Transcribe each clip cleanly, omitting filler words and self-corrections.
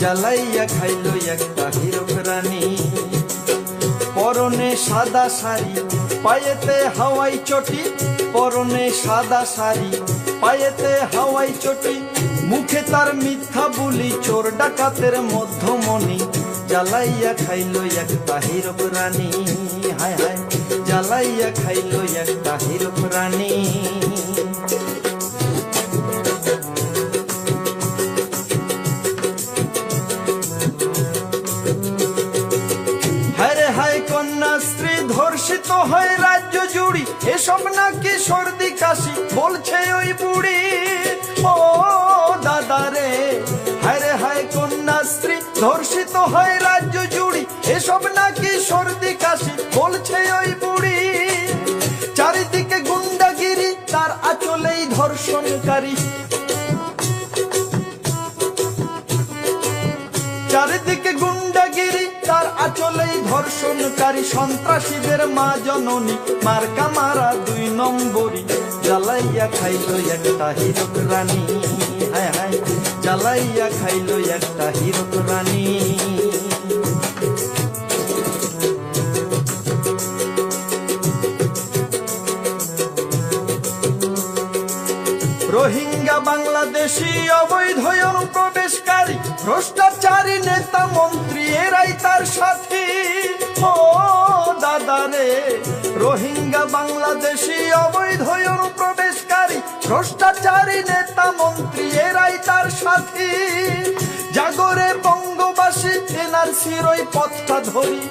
জ্বালাইয়া খাইলো একটা হীরক রানী। পরনে সাদা শাড়ি পায়েতে হাওয়াই চটি, পরনে সাদা শাড়ি পায়েতে হাওয়াই চটি, মুখে তার মিথ্যা বুলি চোর ডাকাতের মধ্যমণি। জ্বালাইয়া খাইলো একটা হীরক রানী, হায় হায় জ্বালাইয়া খাইলো একটা হীরক রানী। হায় হায় কন্যাশ্রী ধর্ষিত হয় রাজ্য জুড়ি, এসব নাকি সর্দি কাশি বলছে ওই বুড়ি। ও দাদা রে, হায় হায় কন্যাশ্রী ধর্ষিত হয় রাজ্য জুড়ি, এসব নাকি সর্দি কাশি বলছে ওই বুড়ি। চারিদিকে গুন্ডাগিরি তার আঁচলেই ধর্ষণকারী, চারিদিকে গুন্ডাগিরি তার আঁচলেই ধর্ষণকারী। সন্ত্রাসীদের মা জননী মার্কা মারা 2 নম্বরী। জ্বালাইয়া খাইলো একটা হীরক রানী, হায় হায় জ্বালাইয়া খাইলো একটা হীরক রানী। রোহিঙ্গা বাংলাদেশি অবৈধ অনুপ্রবেশকারী, ভ্রষ্টাচারী নেতা মন্ত্রী এরাই তার সাথী। ও দাদা রে, রোহিঙ্গা বাংলাদেশি অবৈধ অনুপ্রবেশকারী, ভ্রষ্টাচারী নেতা মন্ত্রী এরাই তার সাথী। জাগরে বঙ্গবাসী এনআরসির ওই পথটা ধরি,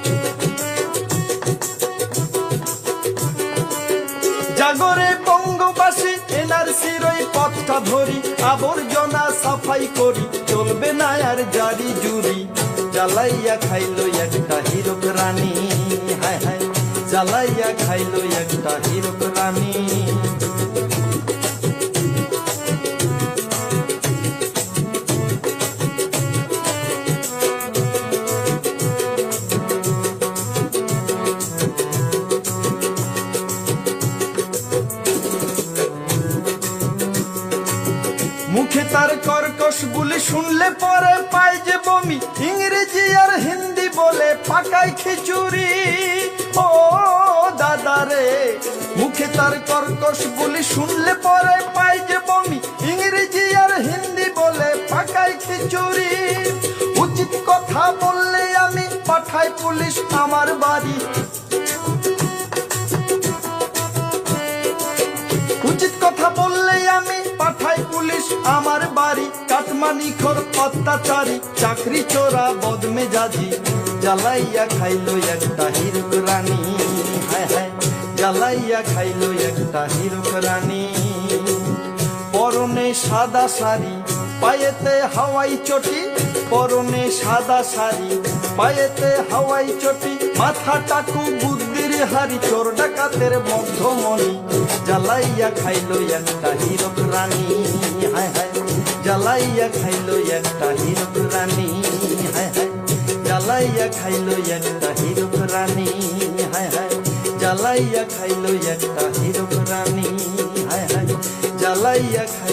জাগরে বঙ্গবাসী এনআরসির ওই পথটা ধরি। আবর্জনা সাফাই করি, চলবে না আর জারি জুরি। জ্বালাইয়া খাইলো একটা হীরক রানী, হায় হায় জ্বালাইয়া খাইলো একটা হীরক রানী। মুখে তার কর্কশ বুলি শুনলে পরে পায় যে বমি, ইংরেজি আর হিন্দি বলে পাকায় খিচুড়ি। ও দাদা রে, মুখে তার কর্কশ বুলি শুনলে পরে পায় যে বমি, ইংরেজি আর হিন্দি বলে পাকায় খিচুড়ি। উচিত কথা বললে আমি পাঠাই পুলিশ আমার বাড়ি, উচিত কথা বললে আমি পাঠাই পুলিশ আমার বাড়ি। কাটমানিখোর অত্যাচারী, চাকরি চোরা বদমেজাজি। জ্বালাইয়া খাইলো একটা হীরক রানী, হায় হায় জ্বালাইয়া খাইলো একটা হীরক রানী। পরনে সাদা শাড়ি পায়েতে হাওয়াই চটি, পরনে সাদা শাড়ি পায়েতে হাওয়াই চটি, মাথা টাকু বুদ্ধির হারি চোর ডাকাতের মধ্যমণি। জ্বালাইয়া খাইলো একটা হীরক রানী, হায় হায় জ্বালাইয়া খাইলো একটা হীরক রানী, হায় হায় জ্বালাইয়া খাইলো একটা হীরক রানী, হায় হায় জ্বালাইয়া খাইলো একটা হীরক রানী, হায় হায় জ্বালাইয়া খাই।